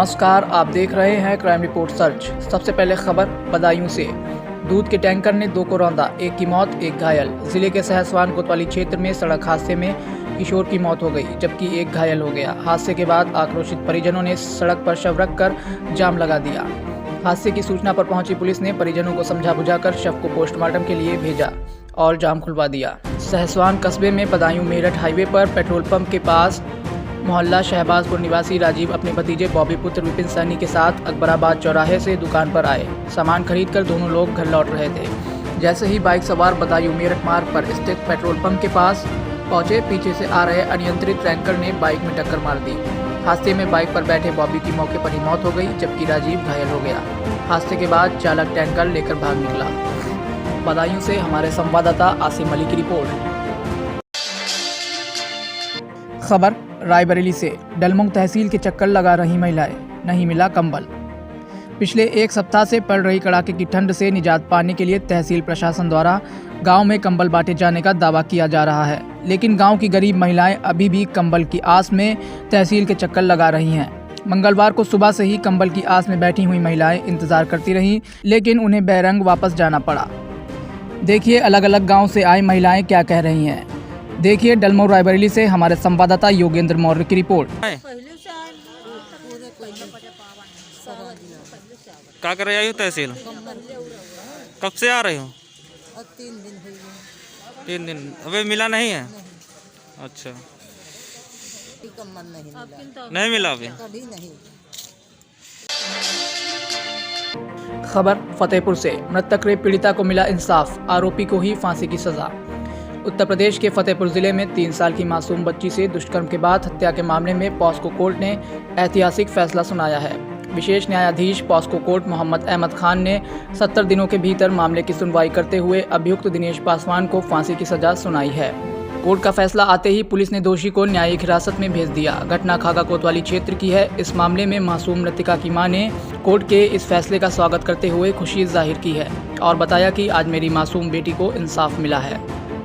नमस्कार, आप देख रहे हैं क्राइम रिपोर्ट सर्च। सबसे पहले खबर बदायूं से। दूध के टैंकर ने 2 को रौंदा, 1 की मौत 1 घायल। जिले के सहसवान कोतवाली क्षेत्र में सड़क हादसे में किशोर की मौत हो गई जबकि 1 घायल हो गया। हादसे के बाद आक्रोशित परिजनों ने सड़क पर शव रखकर जाम लगा दिया। हादसे की सूचना पर पहुंची पुलिस ने परिजनों को समझा बुझाकर शव को पोस्टमार्टम के लिए भेजा और जाम खुलवा दिया। सहसवान कस्बे में बदायूं मेरठ हाईवे पर पेट्रोल पंप के पास मोहल्ला शहबाजपुर निवासी राजीव अपने भतीजे बॉबी पुत्र विपिन सहनी के साथ अकबराबाद चौराहे से दुकान पर आए। सामान खरीदकर दोनों लोग घर लौट रहे थे। जैसे ही बाइक सवार बदायूं मेरठ मार्ग पर स्थित पेट्रोल पंप के पास पहुंचे, पीछे से आ रहे अनियंत्रित टैंकर ने बाइक में टक्कर मार दी। हादसे में बाइक पर बैठे बॉबी की मौके पर ही मौत हो गई जबकि राजीव घायल हो गया। हादसे के बाद चालक टैंकर लेकर भाग निकला। बदायूं से हमारे संवाददाता आसिम अली की रिपोर्ट। खबर रायबरेली से। डलमुंग तहसील के चक्कर लगा रही महिलाएं, नहीं मिला कंबल। पिछले 1 सप्ताह से पड़ रही कड़ाके की ठंड से निजात पाने के लिए तहसील प्रशासन द्वारा गांव में कंबल बांटे जाने का दावा किया जा रहा है, लेकिन गांव की गरीब महिलाएं अभी भी कंबल की आस में तहसील के चक्कर लगा रही हैं। मंगलवार को सुबह से ही कंबल की आस में बैठी हुई महिलाएं इंतजार करती रहीं, लेकिन उन्हें बेरंग वापस जाना पड़ा। देखिए अलग अलग गाँव से आई महिलाएं क्या कह रही हैं। देखिए डलमुंग रायबरेली से हमारे संवाददाता योगेंद्र मौर्य की रिपोर्ट। क्या कर रही हो तहसील? कब से आ रही हो? 3 दिन हुई है। 3 दिन अबे मिला नहीं है? अच्छा, नहीं मिला अभी? कभी नहीं। खबर फतेहपुर से। मृतक रेप पीड़िता को मिला इंसाफ, आरोपी को ही फांसी की सजा। उत्तर प्रदेश के फतेहपुर जिले में 3 साल की मासूम बच्ची से दुष्कर्म के बाद हत्या के मामले में पॉस्को कोर्ट ने ऐतिहासिक फैसला सुनाया है। विशेष न्यायाधीश पॉस्को कोर्ट मोहम्मद अहमद खान ने 70 दिनों के भीतर मामले की सुनवाई करते हुए अभियुक्त दिनेश पासवान को फांसी की सजा सुनाई है। कोर्ट का फैसला आते ही पुलिस ने दोषी को न्यायिक हिरासत में भेज दिया। घटना खागा कोतवाली क्षेत्र की है। इस मामले में मासूम मृतका की मां ने कोर्ट के इस फैसले का स्वागत करते हुए खुशी जाहिर की है और बताया कि आज मेरी मासूम बेटी को इंसाफ मिला है।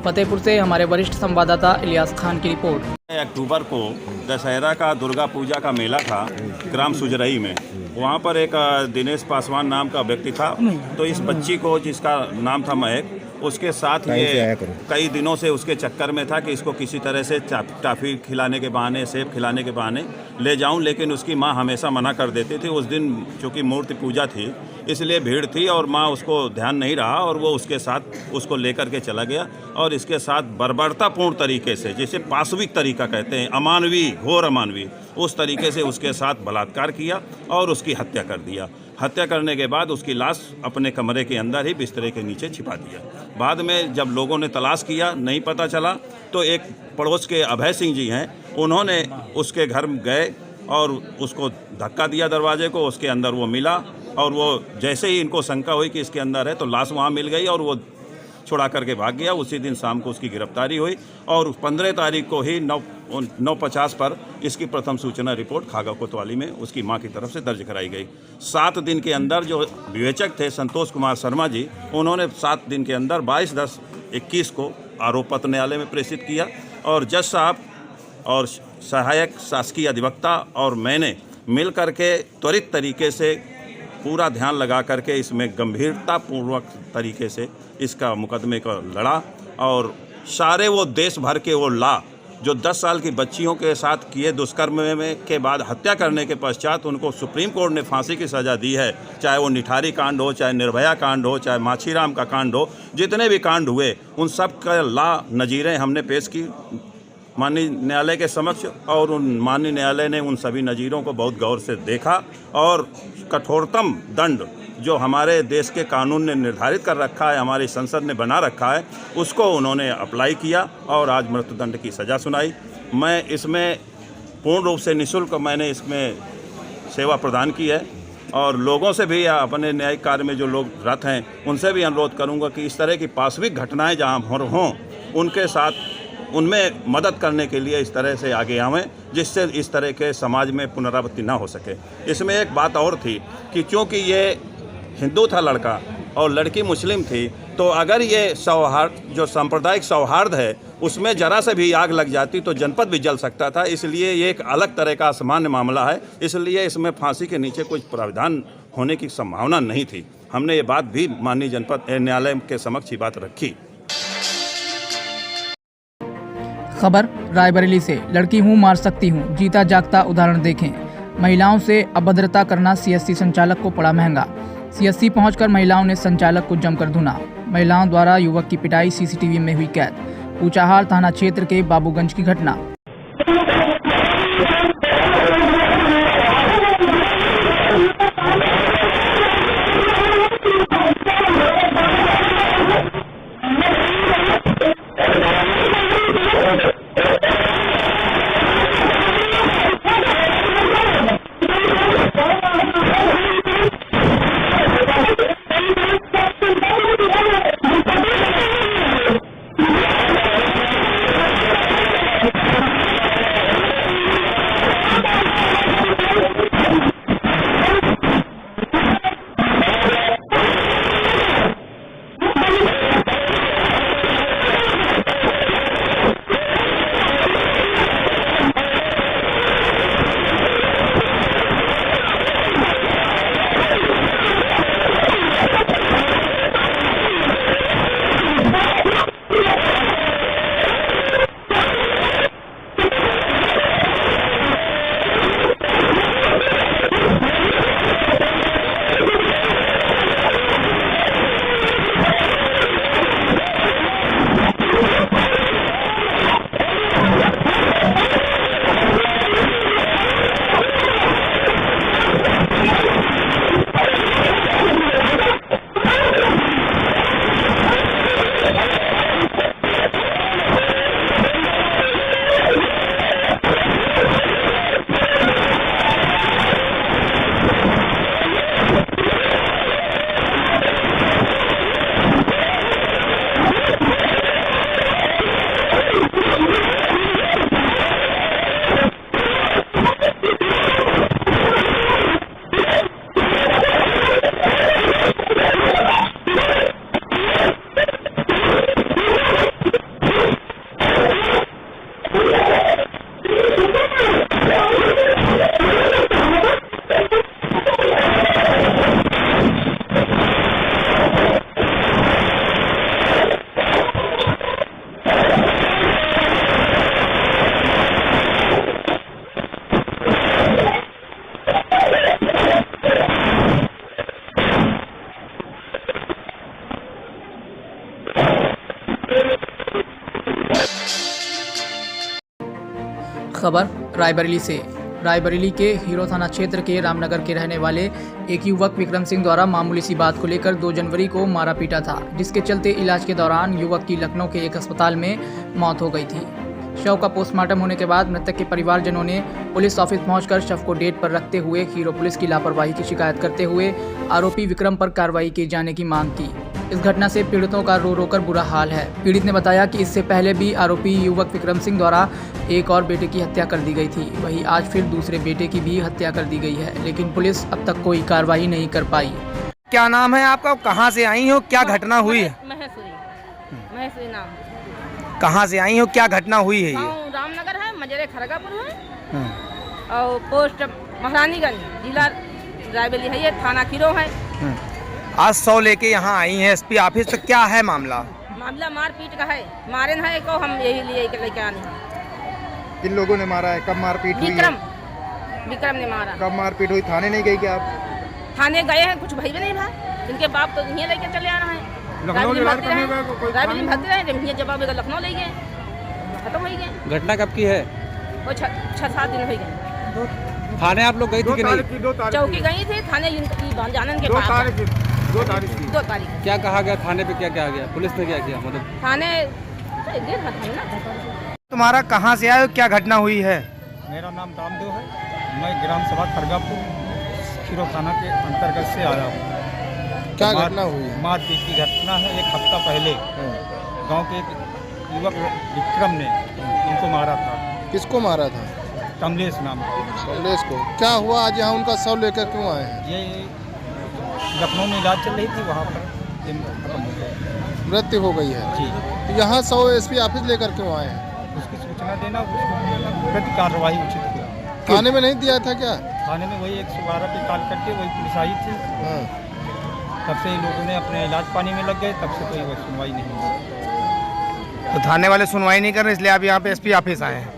फतेहपुर से हमारे वरिष्ठ संवाददाता इलियास खान की रिपोर्ट। अक्टूबर को दशहरा का दुर्गा पूजा का मेला था ग्राम सुजरई में। वहाँ पर एक दिनेश पासवान नाम का व्यक्ति था। तो इस बच्ची को, जिसका नाम था महक, उसके साथ ये कई दिनों से उसके चक्कर में था कि इसको किसी तरह से टॉफ़ी खिलाने के बहाने, सेब खिलाने के बहाने ले जाऊं, लेकिन उसकी माँ हमेशा मना कर देती थी। उस दिन चूँकि मूर्ति पूजा थी इसलिए भीड़ थी और माँ उसको ध्यान नहीं रहा और वो उसके साथ उसको लेकर के चला गया और इसके साथ बर्बरतापूर्ण तरीके से, जिसे पाशविक तरीका कहते हैं, अमानवीय, घोर अमानवीय, उस तरीके से उसके साथ बलात्कार किया और उसकी हत्या कर दिया। हत्या करने के बाद उसकी लाश अपने कमरे के अंदर ही बिस्तरे के नीचे छिपा दिया। बाद में जब लोगों ने तलाश किया, नहीं पता चला, तो एक पड़ोस के अभय सिंह जी हैं, उन्होंने उसके घर गए और उसको धक्का दिया दरवाजे को। उसके अंदर वो मिला और वो जैसे ही इनको शंका हुई कि इसके अंदर है तो लाश वहाँ मिल गई और वो छुड़ा करके भाग गया। उसी दिन शाम को उसकी गिरफ्तारी हुई और 15 तारीख को ही 9:50 पर इसकी प्रथम सूचना रिपोर्ट खागा कोतवाली में उसकी मां की तरफ से दर्ज कराई गई। 7 दिन के अंदर जो विवेचक थे संतोष कुमार शर्मा जी, उन्होंने 7 दिन के अंदर 22/10/21 को आरोप पत्र न्यायालय में प्रेषित किया और जज साहब और सहायक शासकीय अधिवक्ता और मैंने मिल करके त्वरित तरीके से पूरा ध्यान लगा करके इसमें गंभीरतापूर्वक तरीके से इसका मुकदमे को लड़ा और सारे वो देश भर के वो ला जो 10 साल की बच्चियों के साथ किए दुष्कर्म में के बाद हत्या करने के पश्चात उनको सुप्रीम कोर्ट ने फांसी की सज़ा दी है, चाहे वो निठारी कांड हो, चाहे निर्भया कांड हो, चाहे माछीराम का कांड हो, जितने भी कांड हुए उन सब का ला नज़ीरें हमने पेश की माननीय न्यायालय के समक्ष और उन माननीय न्यायालय ने उन सभी नज़ीरों को बहुत गौर से देखा और कठोरतम दंड जो हमारे देश के कानून ने निर्धारित कर रखा है, हमारी संसद ने बना रखा है, उसको उन्होंने अप्लाई किया और आज मृत्युदंड की सज़ा सुनाई। मैं इसमें पूर्ण रूप से निःशुल्क मैंने इसमें सेवा प्रदान की है और लोगों से भी या अपने न्यायिक कार्य में जो लोग रत हैं उनसे भी अनुरोध करूँगा कि इस तरह की पाशविक घटनाएँ जहाँ हों उनके साथ उनमें मदद करने के लिए इस तरह से आगे आवें, जिससे इस तरह के समाज में पुनरावृत्ति ना हो सके। इसमें एक बात और थी कि चूँकि ये हिंदू था लड़का और लड़की मुस्लिम थी, तो अगर ये सौहार्द जो सांप्रदायिक सौहार्द है उसमें जरा से भी आग लग जाती तो जनपद भी जल सकता था। इसलिए ये एक अलग तरह का सामान्य मामला है, इसलिए इसमें फांसी के नीचे कुछ प्रावधान होने की संभावना नहीं थी। हमने ये बात भी माननीय जनपद न्यायालय के समक्ष ही बात रखी। खबर रायबरेली से। लड़की हूँ मार सकती हूँ, जीता जागता उदाहरण देखें। महिलाओं से अभद्रता करना सीएससी संचालक को पड़ा महंगा। सीएससी पहुंचकर महिलाओं ने संचालक को जमकर धुना। महिलाओं द्वारा युवक की पिटाई सीसीटीवी में हुई कैद। ऊंचाहार थाना क्षेत्र के बाबूगंज की घटना। खबर रायबरेली से। रायबरेली के हीरो थाना क्षेत्र के रामनगर के रहने वाले एक युवक विक्रम सिंह द्वारा मामूली सी बात को लेकर 2 जनवरी को मारा पीटा था, जिसके चलते इलाज के दौरान युवक की लखनऊ के एक अस्पताल में मौत हो गई थी। शव का पोस्टमार्टम होने के बाद मृतक के परिवारजनों ने पुलिस ऑफिस पहुंचकर शव को डेट पर रखते हुए हीरो पुलिस की लापरवाही की शिकायत करते हुए आरोपी विक्रम पर कार्रवाई किए जाने की मांग की। इस घटना से पीड़ितों का रो रो कर बुरा हाल है। पीड़ित ने बताया कि इससे पहले भी आरोपी युवक विक्रम सिंह द्वारा एक और बेटे की हत्या कर दी गई थी, वहीं आज फिर दूसरे बेटे की भी हत्या कर दी गई है, लेकिन पुलिस अब तक कोई कार्रवाई नहीं कर पाई। क्या नाम है आपका, कहाँ से आई हो, क्या घटना हुई है? महेश्वरी नाम। कहाँ से आई हो, क्या घटना हुई है? ये गाँव रामनगर है, मजेरे खरगापुर है और पोस्ट महारानीगंज, जिला रायबरेली है, ये थाना खीरो है। आज 100 लेके यहाँ आई हैं एसपी ऑफिस, तो क्या है मामला? मामला मारपीट का है, मारे है को हम यही लिए लेके आने हैं। किन लोगों ने मारा है, कब मारपीट हुई है? विक्रम ने मारा। कब मारपीट हुई? थाने नहीं गई क्या आप? थाने गए हैं, कुछ भाई भी नहीं था, इनके बाप तो यहीं लेके चले आ रहे हैं। रायबरेली भगते रहे, जब लखनऊ ले गए, खत्म हो गए। घटना कब की है? वो 6-7 दिन हो गए। थाने आप लोग गई थी कि नहीं? चौकी गई थी, थाने जानन के 2 तारीख की। 2 तारीख। क्या कहा गया थाने पे, क्या क्या गया, पुलिस ने क्या किया? मतलब थाने तुम्हारा कहाँ से आए हो, क्या घटना हुई है? मेरा नाम रामदेव है, मैं ग्राम सभा खरगापुर खीरो थाना के अंतर्गत से आया हूँ। क्या घटना हुई है? मारपीट की घटना है। 1 हफ्ता पहले गांव के एक युवक विक्रम ने इनको मारा था। किसको मारा था? कमलेश नाम। कमलेश को। क्या हुआ आज यहाँ उनका शव लेकर क्यों आए हैं? ये लखनऊ में इलाज चल रही थी, वहाँ पर दिन खत्म हो गया। मृत्यु हो गई है। जी, तो यहाँ 100 एसपी ऑफिस लेकर क्यों आए हैं? उसकी सूचना देना, उसको प्रति कार्रवाई उचित हुआ। थाने में नहीं दिया था क्या? थाने में वही 112 पे कॉल करके वही पुलिस आई थी। हाँ। तब से इन लोगों ने अपने इलाज पानी में लग गए, तब से कोई वो सुनवाई नहीं हुई। तो थाने वाले सुनवाई नहीं कर रहे, इसलिए आप यहाँ पे एसपी ऑफिस आए हैं।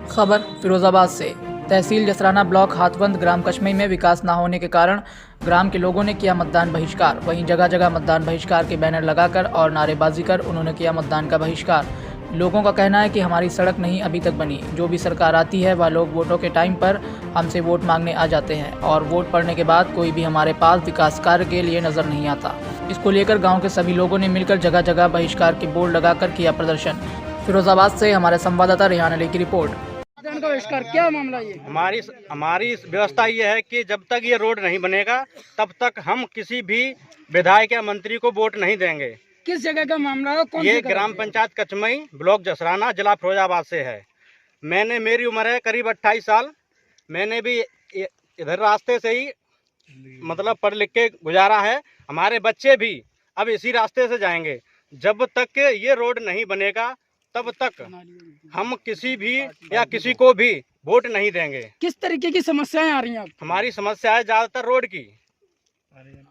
खबर फिरोजाबाद से। तहसील जसराना ब्लॉक हाथवंद ग्राम कशमई में विकास न होने के कारण ग्राम के लोगों ने किया मतदान बहिष्कार। वहीं जगह जगह मतदान बहिष्कार के बैनर लगाकर और नारेबाजी कर उन्होंने किया मतदान का बहिष्कार। लोगों का कहना है कि हमारी सड़क नहीं अभी तक बनी। जो भी सरकार आती है वह लोग वोटों के टाइम पर हमसे वोट मांगने आ जाते हैं और वोट पड़ने के बाद कोई भी हमारे पास विकास कार्य के लिए नजर नहीं आता। इसको लेकर गाँव के सभी लोगों ने मिलकर जगह जगह बहिष्कार के बोर्ड लगाकर किया प्रदर्शन। फिरोजाबाद से हमारे संवाददाता रेहान अली की रिपोर्ट। क्या मामला ये? हमारी व्यवस्था ये है कि जब तक ये रोड नहीं बनेगा तब तक हम किसी भी विधायक या मंत्री को वोट नहीं देंगे। किस जगह का मामला है? कौन ये ग्राम पंचायत कचमई, ब्लॉक जसराना, जिला फिरोजाबाद से है। मेरी उम्र है करीब 28 साल। मैंने भी इधर रास्ते से ही मतलब पढ़ लिख के गुजारा है। हमारे बच्चे भी अब इसी रास्ते से जाएंगे। जब तक ये रोड नहीं बनेगा तब तक हम किसी भी या किसी को भी वोट नहीं देंगे। किस तरीके की समस्याएं आ रही हैं? हमारी समस्या है ज़्यादातर रोड की।